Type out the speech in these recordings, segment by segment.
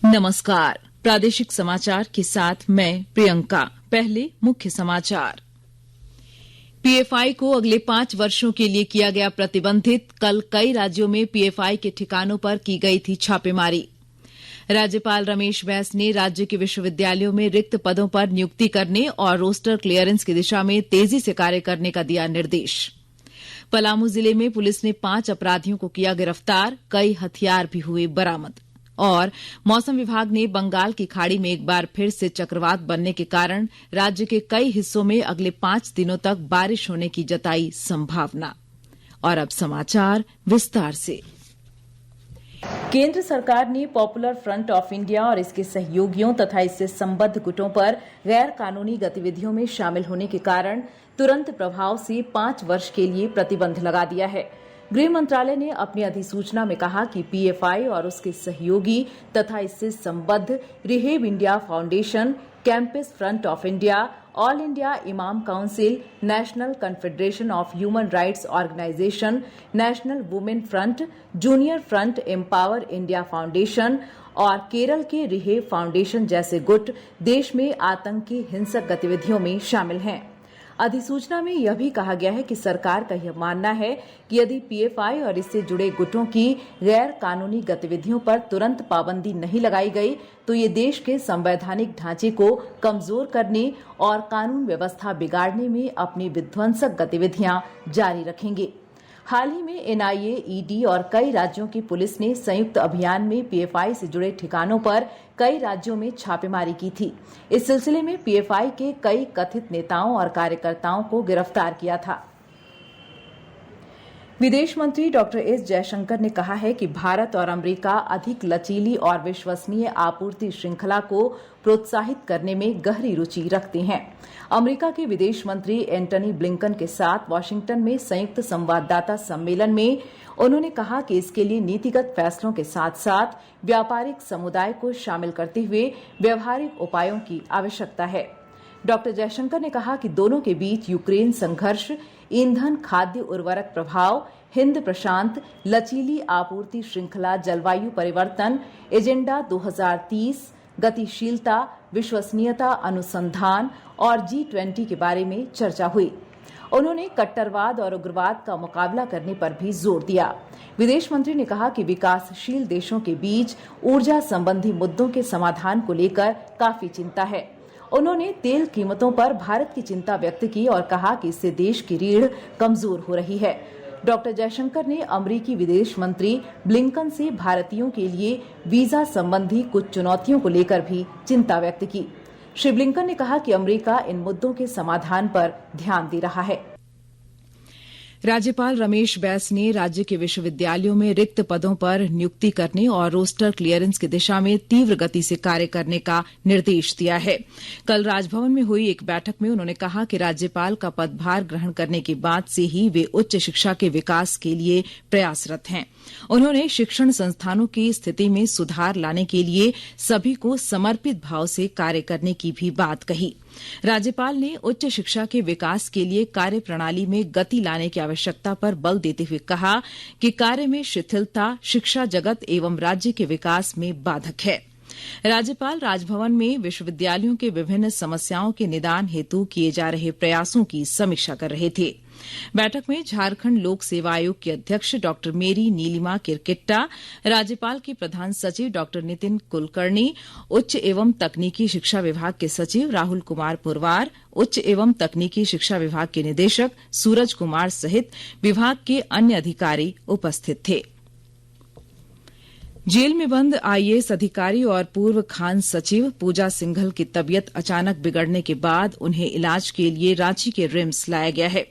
नमस्कार। प्रादेशिक समाचार के साथ मैं प्रियंका। पहले मुख्य समाचार। पीएफआई को अगले 5 वर्षों के लिए किया गया प्रतिबंधित। कल कई राज्यों में पीएफआई के ठिकानों पर की गई थी छापेमारी। राज्यपाल रमेश बैस ने राज्य के विश्वविद्यालयों में रिक्त पदों पर नियुक्ति करने और रोस्टर क्लियरेंस की दिशा में तेजी से कार्य करने का दिया निर्देश। पलामू जिले में पुलिस ने 5 अपराधियों को किया गिरफ्तार। कई हथियार भी हुए बरामद। और मौसम विभाग ने बंगाल की खाड़ी में एक बार फिर से चक्रवात बनने के कारण राज्य के कई हिस्सों में अगले 5 दिनों तक बारिश होने की जताई संभावना। और अब समाचार विस्तार से। केंद्र सरकार ने पॉपुलर फ्रंट ऑफ इंडिया और इसके सहयोगियों तथा इससे संबद्ध गुटों पर गैर कानूनी गतिविधियों में शामिल होने के कारण तुरंत प्रभाव से 5 वर्ष के लिए प्रतिबंध लगा दिया है। गृह मंत्रालय ने अपनी अधिसूचना में कहा कि पीएफआई और उसके सहयोगी तथा इससे संबद्ध rehab India foundation, campus front of India, all India imam council, national confederation of human rights organisation, national women front, junior front empower India foundation और केरल के रिहेब फाउंडेशन जैसे गुट देश में आतंकी हिंसक गतिविधियों में शामिल हैं। अधिसूचना में यह भी कहा गया है कि सरकार का यह मानना है कि यदि पीएफआई और इससे जुड़े गुटों की गैर कानूनी गतिविधियों पर तुरंत पाबंदी नहीं लगाई गई तो ये देश के संवैधानिक ढांचे को कमजोर करने और कानून व्यवस्था बिगाड़ने में अपनी विध्वंसक गतिविधियां जारी रखेंगे। हाल ही में एनआईए, ईडी और कई राज्यों की पुलिस ने संयुक्त अभियान में पीएफआई से जुड़े ठिकानों पर कई राज्यों में छापेमारी की थी। इस सिलसिले में पीएफआई के कई कथित नेताओं और कार्यकर्ताओं को गिरफ्तार किया था। विदेश मंत्री डॉक्टर एस जयशंकर ने कहा है कि भारत और अमेरिका अधिक लचीली और विश्वसनीय आपूर्ति श्रृंखला को प्रोत्साहित करने में गहरी रुचि रखते हैं। अमेरिका के विदेश मंत्री एंटनी ब्लिंकन के साथ वाशिंगटन में संयुक्त संवाददाता सम्मेलन में उन्होंने कहा कि इसके लिए नीतिगत फैसलों के साथ साथ व्यापारिक समुदाय को शामिल करते हुए व्यवहारिक उपायों की आवश्यकता है। डॉक्टर जयशंकर ने कहा कि दोनों के बीच यूक्रेन संघर्ष, ईंधन खाद्य उर्वरक प्रभाव, हिंद प्रशांत, लचीली आपूर्ति श्रृंखला, जलवायु परिवर्तन, एजेंडा 2030, गतिशीलता, विश्वसनीयता, अनुसंधान और G20 के बारे में चर्चा हुई। उन्होंने कट्टरवाद और उग्रवाद का मुकाबला करने पर भी जोर दिया। विदेश मंत्री ने कहा कि विकासशील देशों के बीच ऊर्जा संबंधी मुद्दों के समाधान को लेकर काफी चिंता है। उन्होंने तेल कीमतों पर भारत की चिंता व्यक्त की और कहा कि इससे देश की रीढ़ कमजोर हो रही है। डॉक्टर जयशंकर ने अमेरिकी विदेश मंत्री ब्लिंकन से भारतीयों के लिए वीजा संबंधी कुछ चुनौतियों को लेकर भी चिंता व्यक्त की। श्री ब्लिंकन ने कहा कि अमेरिका इन मुद्दों के समाधान पर ध्यान दे रहा है। राज्यपाल रमेश बैस ने राज्य के विश्वविद्यालयों में रिक्त पदों पर नियुक्ति करने और रोस्टर क्लियरेंस की दिशा में तीव्र गति से कार्य करने का निर्देश दिया है। कल राजभवन में हुई एक बैठक में उन्होंने कहा कि राज्यपाल का पदभार ग्रहण करने के बाद से ही वे उच्च शिक्षा के विकास के लिए प्रयासरत हैं। उन्होंने शिक्षण संस्थानों की स्थिति में सुधार लाने के लिए सभी को समर्पित भाव से कार्य करने की भी बात कही। राज्यपाल ने उच्च शिक्षा के विकास के लिए कार्य प्रणाली में गति लाने की आवश्यकता पर बल देते हुए कहा कि कार्य में शिथिलता शिक्षा जगत एवं राज्य के विकास में बाधक है। राज्यपाल राजभवन में विश्वविद्यालयों के विभिन्न समस्याओं के निदान हेतु किए जा रहे प्रयासों की समीक्षा कर रहे थे। बैठक में झारखंड लोक सेवा आयोग की अध्यक्ष डॉ मेरी नीलिमा किरकिट्टा, राज्यपाल के प्रधान सचिव डॉ नितिन कुलकर्णी, उच्च एवं तकनीकी शिक्षा विभाग के सचिव राहुल कुमार पुरवार, उच्च एवं तकनीकी शिक्षा विभाग के निदेशक सूरज कुमार सहित विभाग के अन्य अधिकारी उपस्थित थे। जेल में बंद आईएएस अधिकारी और पूर्व खान सचिव पूजा सिंघल की तबीयत अचानक बिगड़ने के बाद उन्हें इलाज के लिए रांची के रिम्स लाया गया है।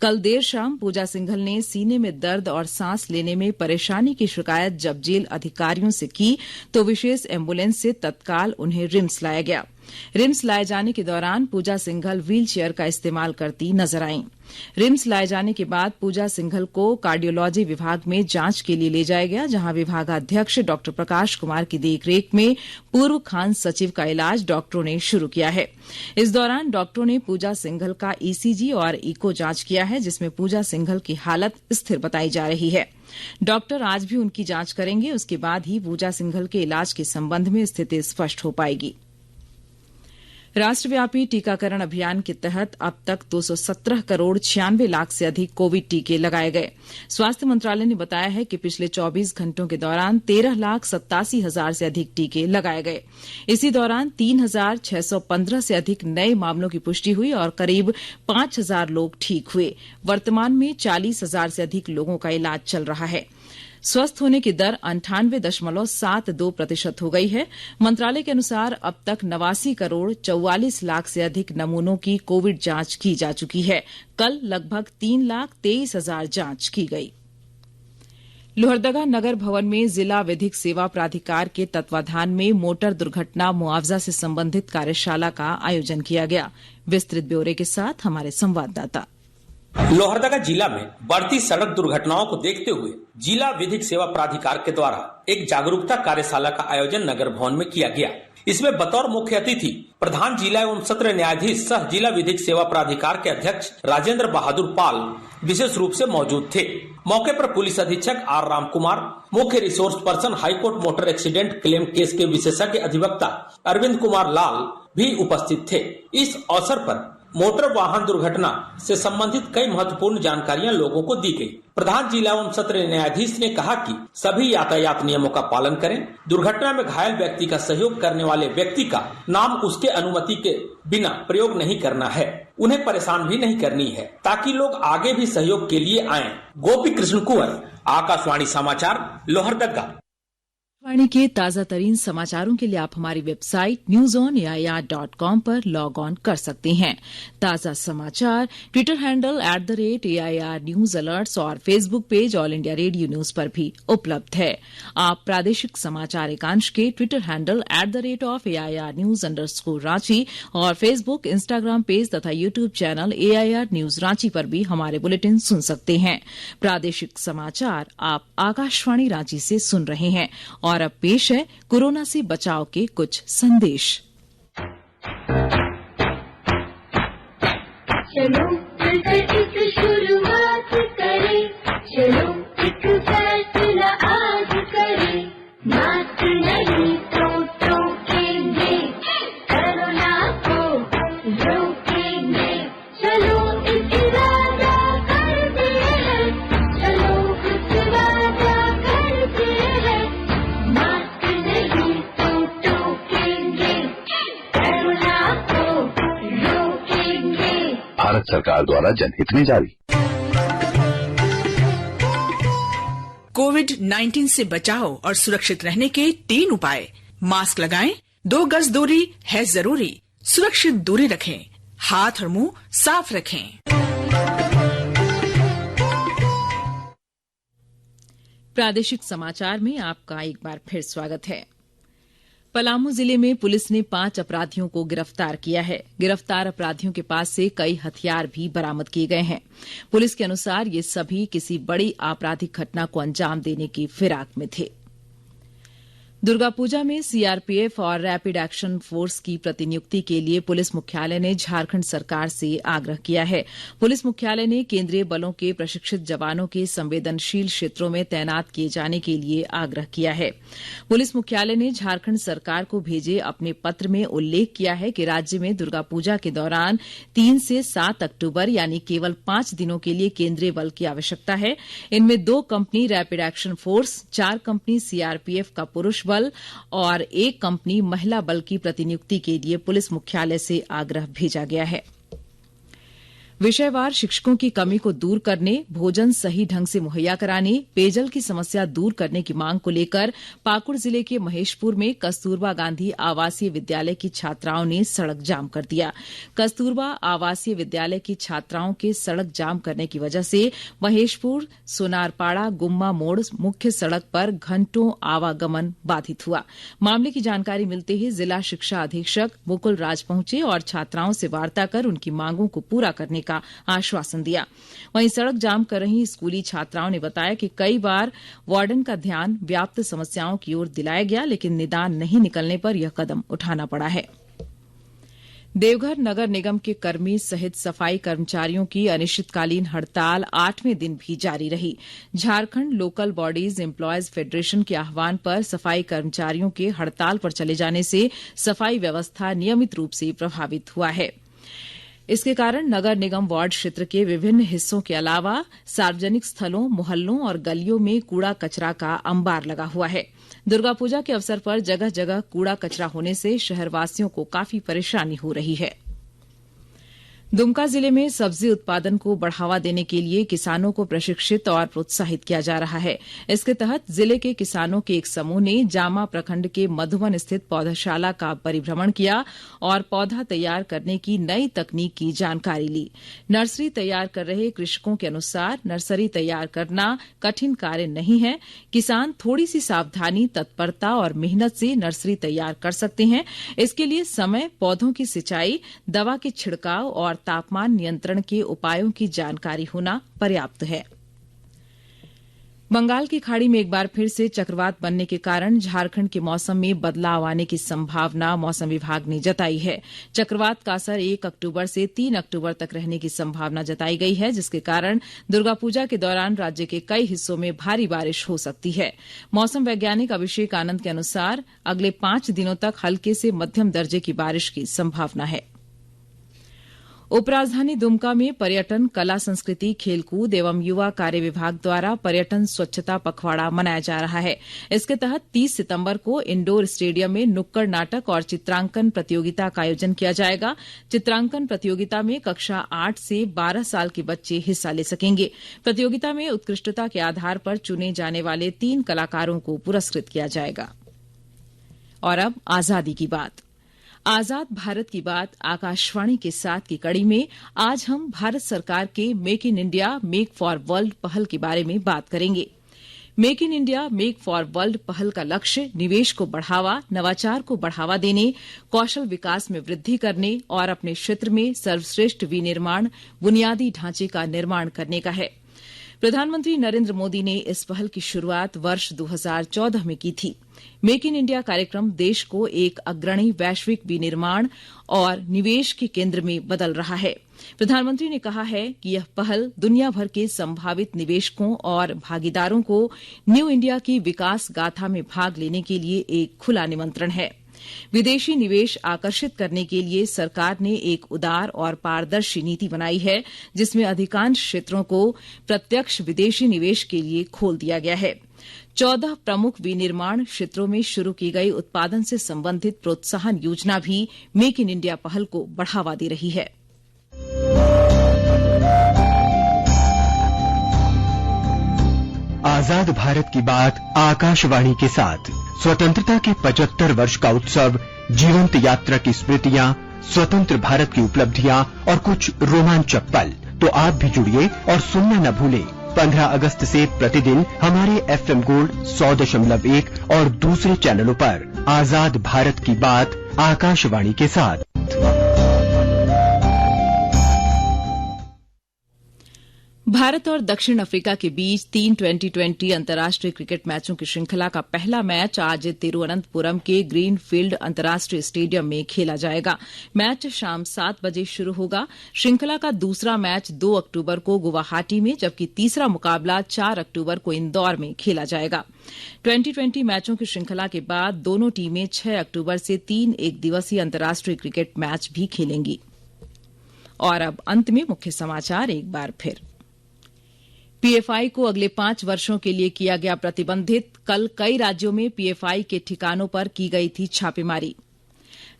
कल देर शाम पूजा सिंघल ने सीने में दर्द और सांस लेने में परेशानी की शिकायत जब जेल अधिकारियों से की तो विशेष एम्बुलेंस से तत्काल उन्हें रिम्स लाया गया। रिम्स लाए जाने के दौरान पूजा सिंघल व्हील चेयर का इस्तेमाल करती नजर आईं। रिम्स लाए जाने के बाद पूजा सिंघल को कार्डियोलॉजी विभाग में जांच के लिए ले जाया गया, जहां विभागाध्यक्ष डॉ प्रकाश कुमार की देखरेख में पूर्व खान सचिव का इलाज डॉक्टरों ने शुरू किया है। इस दौरान डॉक्टरों ने पूजा सिंघल का ईसीजी और इको जांच किया है, जिसमें पूजा सिंघल की हालत स्थिर बताई जा रही है। डॉक्टर आज भी उनकी जांच करेंगे, उसके बाद ही पूजा सिंघल के इलाज के संबंध में स्थिति स्पष्ट हो पाएगी। राष्ट्रव्यापी टीकाकरण अभियान के तहत अब तक 217 करोड़ 96 लाख से अधिक कोविड टीके लगाए गए। स्वास्थ्य मंत्रालय ने बताया है कि पिछले 24 घंटों के दौरान 13,87,000 से अधिक टीके लगाए गए। इसी दौरान 3,615 से अधिक नए मामलों की पुष्टि हुई और करीब 5,000 लोग ठीक हुए। वर्तमान में 40,000 से अधिक लोगों का इलाज चल रहा है। स्वस्थ होने की दर 98.72% हो गई है। मंत्रालय के अनुसार अब तक 89 करोड़ 44 लाख से अधिक नमूनों की कोविड जांच की जा चुकी है। कल लगभग 3,23,000 जांच की गई। लोहरदगा नगर भवन में जिला विधिक सेवा प्राधिकार के तत्वाधान में मोटर दुर्घटना मुआवजा से संबंधित कार्यशाला का आयोजन किया गया। विस्तृत ब्यौरे के साथ हमारे संवाददाता। लोहरदगा जिला में बढ़ती सड़क दुर्घटनाओं को देखते हुए जिला विधिक सेवा प्राधिकार के द्वारा एक जागरूकता कार्यशाला का आयोजन नगर भवन में किया गया। इसमें बतौर मुख्य अतिथि प्रधान जिला एवं सत्र न्यायाधीश सह जिला विधिक सेवा प्राधिकार के अध्यक्ष राजेंद्र बहादुर पाल विशेष रूप से मौजूद थे। मौके पर पुलिस अधीक्षक आर राम कुमार, मुख्य resource person high court motor accident claim case के विशेषज्ञ अधिवक्ता अरविंद कुमार लाल भी उपस्थित थे। इस अवसर पर मोटर वाहन दुर्घटना से संबंधित कई महत्वपूर्ण जानकारियां लोगों को दी गई। प्रधान जिला एवं सत्र न्यायाधीश ने कहा कि सभी यातायात नियमों का पालन करें। दुर्घटना में घायल व्यक्ति का सहयोग करने वाले व्यक्ति का नाम उसके अनुमति के बिना प्रयोग नहीं करना है। उन्हें परेशान भी नहीं करनी है, ताकि लोग आगे भी सहयोग के लिए आएं। गोपी कृष्ण कुंवर, आकाशवाणी समाचार, लोहरदगा। आकाशवाणी के ताजा तरीन समाचारों के लिए आप हमारी वेबसाइट newsonair.com पर लॉग ऑन कर सकते हैं। ताजा समाचार Twitter handle @AIR news alerts और Facebook page all India radio news पर भी उपलब्ध है। आप प्रादेशिक समाचार एकांश के ट्विटर हैंडल @AIR न्यूज _ और फेसबुक, इंस्टाग्राम पेज तथा YouTube channel AIR news Ranchi पर भी हमारे बुलेटिन सुन सकते हैं। प्रादेशिक समाचार आप आकाशवाणी रांची से सुन रहे हैं और अब पेश है कोरोना से बचाव के कुछ संदेश। चलो मिलकर एक शुरुआत करें, चलो एक फैसला आज करें, मास्क नहीं तो टोकेंगे, कोरोना को रोकेंगे। चलो एक वादा करते हैं, चलो कुछ वादा करते हैं, मास्क नहीं तो टोकेंगे, कोरोना को रोकेंगे। भारत सरकार द्वारा जनहित में जारी। कोविड-19 से बचाव और सुरक्षित रहने के 3 उपाय। मास्क लगाएं, 2 गज दूरी है जरूरी, सुरक्षित दूरी रखें, हाथ और मुंह साफ रखें। प्रादेशिक समाचार में आपका एक बार फिर स्वागत है। पलामू जिले में पुलिस ने 5 अपराधियों को गिरफ्तार किया है। गिरफ्तार अपराधियों के पास से कई हथियार भी बरामद किए गए हैं। पुलिस के अनुसार ये सभी किसी बड़ी आपराधिक घटना को अंजाम देने की फिराक में थे। दुर्गा पूजा में सीआरपीएफ और रैपिड एक्शन फोर्स की प्रतिनियुक्ति के लिए पुलिस मुख्यालय ने झारखंड सरकार से आग्रह किया है। पुलिस मुख्यालय ने केंद्रीय बलों के प्रशिक्षित जवानों के संवेदनशील क्षेत्रों में तैनात किए जाने के लिए आग्रह किया है। पुलिस मुख्यालय ने झारखंड सरकार को भेजे अपने पत्र में उल्लेख किया है कि राज्य में दुर्गा पूजा के दौरान 3 से 7 अक्टूबर यानी केवल 5 दिनों के लिए केंद्रीय बल की आवश्यकता है। इनमें 2 company rapid action force, 4 company CRPF का पुरुष बल और 1 कंपनी महिला बल की प्रतिनियुक्ति के लिए पुलिस मुख्यालय से आग्रह भेजा गया है। विषयवार शिक्षकों की कमी को दूर करने, भोजन सही ढंग से मुहैया कराने, पेयजल की समस्या दूर करने की मांग को लेकर पाकुड़ जिले के महेशपुर में कस्तूरबा गांधी आवासीय विद्यालय की छात्राओं ने सड़क जाम कर दिया। कस्तूरबा आवासीय विद्यालय की छात्राओं के सड़क जाम करने की वजह से महेशपुर सोनारपाड़ा गुम्मा मोड़ मुख्य सड़क पर घंटों आवागमन बाधित हुआ। मामले की जानकारी मिलते ही जिला शिक्षा अधीक्षक मुकुल राज पहुंचे और छात्राओं से वार्ता कर उनकी मांगों को पूरा करने का आश्वासन दिया। वहीं सड़क जाम कर रही स्कूली छात्राओं ने बताया कि कई बार वार्डन का ध्यान व्याप्त समस्याओं की ओर दिलाया गया, लेकिन निदान नहीं निकलने पर यह कदम उठाना पड़ा है। देवघर नगर निगम के कर्मी सहित सफाई कर्मचारियों की अनिश्चितकालीन हड़ताल 8वें दिन भी जारी रही। Jharkhand local bodies employees federation के आह्वान पर सफाई कर्मचारियों के हड़ताल पर चले जाने से सफाई व्यवस्था नियमित रूप से प्रभावित हुआ है। इसके कारण नगर निगम वार्ड क्षेत्र के विभिन्न हिस्सों के अलावा सार्वजनिक स्थलों, मोहल्लों और गलियों में कूड़ा कचरा का अंबार लगा हुआ है। दुर्गा पूजा के अवसर पर जगह जगह कूड़ा कचरा होने से शहरवासियों को काफी परेशानी हो रही है। दुमका जिले में सब्जी उत्पादन को बढ़ावा देने के लिए किसानों को प्रशिक्षित और प्रोत्साहित किया जा रहा है। इसके तहत जिले के किसानों के एक समूह ने जामा प्रखंड के मधुबन स्थित पौधशाला का परिभ्रमण किया और पौधा तैयार करने की नई तकनीक की जानकारी ली। नर्सरी तैयार कर रहे कृषकों के अनुसार नर्सरी तैयार करना कठिन कार्य नहीं है। किसान थोड़ी सी सावधानी, तत्परता और मेहनत से नर्सरी तैयार कर सकते हैं। इसके लिए समय, पौधों की सिंचाई, दवा के छिड़काव और तापमान नियंत्रण के उपायों की जानकारी होना पर्याप्त है। बंगाल की खाड़ी में एक बार फिर से चक्रवात बनने के कारण झारखंड के मौसम में बदलाव आने की संभावना मौसम विभाग ने जताई है। चक्रवात का असर 1 अक्टूबर से 3 अक्टूबर तक रहने की संभावना जताई गई है, जिसके कारण दुर्गा पूजा के दौरान राज्य के कई हिस्सों में भारी बारिश हो सकती है। मौसम वैज्ञानिक अभिषेक आनंद के अनुसार अगले 5 दिनों तक हल्के से मध्यम दर्जे की बारिश की संभावना है। उपराजधानी दुमका में पर्यटन, कला संस्कृति, खेलकूद एवं युवा कार्य विभाग द्वारा पर्यटन स्वच्छता पखवाड़ा मनाया जा रहा है। इसके तहत 30 सितंबर को इंडोर स्टेडियम में नुक्कड़ नाटक और चित्रांकन प्रतियोगिता का आयोजन किया जाएगा। चित्रांकन प्रतियोगिता में कक्षा 8 से 12 साल के बच्चे हिस्सा ले सकेंगे। प्रतियोगिता में उत्कृष्टता के आधार पर चुने जाने वाले 3 कलाकारों को पुरस्कृत किया जाएगा। और अब आजादी की बात। आजाद भारत की बात आकाशवाणी के साथ की कड़ी में आज हम भारत सरकार के make in India make for world पहल के बारे में बात करेंगे। Make in India make for world पहल का लक्ष्य निवेश को बढ़ावा, नवाचार को बढ़ावा देने, कौशल विकास में वृद्धि करने और अपने क्षेत्र में सर्वश्रेष्ठ विनिर्माण बुनियादी ढांचे का निर्माण करने का है। प्रधानमंत्री नरेंद्र मोदी ने इस पहल की शुरुआत वर्ष 2014 में की थी। मेक इन इंडिया कार्यक्रम देश को एक अग्रणी वैश्विक विनिर्माण और निवेश के केंद्र में बदल रहा है। प्रधानमंत्री ने कहा है कि यह पहल दुनिया भर के संभावित निवेशकों और भागीदारों को न्यू इंडिया की विकास गाथा में भाग लेने के लिए एक खुला निमंत्रण है। विदेशी निवेश आकर्षित करने के लिए सरकार ने एक उदार और पारदर्शी नीति बनाई है, जिसमें अधिकांश क्षेत्रों को प्रत्यक्ष विदेशी निवेश के लिए खोल दिया गया है। 14 प्रमुख विनिर्माण क्षेत्रों में शुरू की गई उत्पादन से संबंधित प्रोत्साहन योजना भी मेक इन इंडिया पहल को बढ़ावा दे रही है। आजाद भारत की बात आकाशवाणी के साथ स्वतंत्रता के 75 वर्ष का उत्सव, जीवंत यात्रा की स्मृतियां, स्वतंत्र भारत की उपलब्धियां और कुछ रोमांचक पल। तो आप भी जुड़िए और सुनना न भूलें 15 अगस्त से प्रतिदिन हमारे FM गोल्ड 100.1 और दूसरे चैनलों पर आजाद भारत की बात आकाशवाणी के साथ। भारत और दक्षिण अफ्रीका के बीच 3 2020 अंतर्राष्ट्रीय क्रिकेट मैचों की श्रृंखला का पहला मैच आज तिरुवनंतपुरम के ग्रीनफील्ड अंतर्राष्ट्रीय स्टेडियम में खेला जाएगा। मैच शाम 7 बजे शुरू होगा। श्रृंखला का दूसरा मैच 2 अक्टूबर को गुवाहाटी में, जबकि तीसरा मुकाबला 4 अक्टूबर को इंदौर में खेला जाएगा। 2020 मैचों की श्रृंखला के बाद दोनों टीमें 6 अक्टूबर से 3 एकदिवसीय अंतर्राष्ट्रीय क्रिकेट मैच भी खेलेंगी। और अब अंत में मुख्य समाचार एक बार फिर। पीएफआई को अगले 5 वर्षों के लिए किया गया प्रतिबंधित। कल कई राज्यों में पीएफआई के ठिकानों पर की गई थी छापेमारी।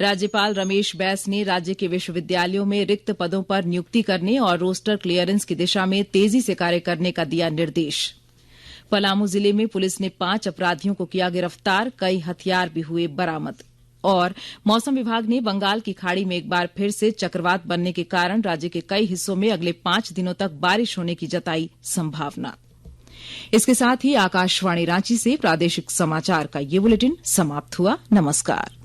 राज्यपाल रमेश बैस ने राज्य के विश्वविद्यालयों में रिक्त पदों पर नियुक्ति करने और रोस्टर क्लियरेंस की दिशा में तेजी से कार्य करने का दिया निर्देश। पलामू जिले में पुलिस ने 5 अपराधियों को किया गिरफ्तार, कई हथियार भी हुए बरामद। और मौसम विभाग ने बंगाल की खाड़ी में एक बार फिर से चक्रवात बनने के कारण राज्य के कई हिस्सों में अगले 5 दिनों तक बारिश होने की जताई संभावना। इसके साथ ही आकाशवाणी रांची से प्रादेशिक समाचार का ये बुलेटिन समाप्त हुआ। नमस्कार।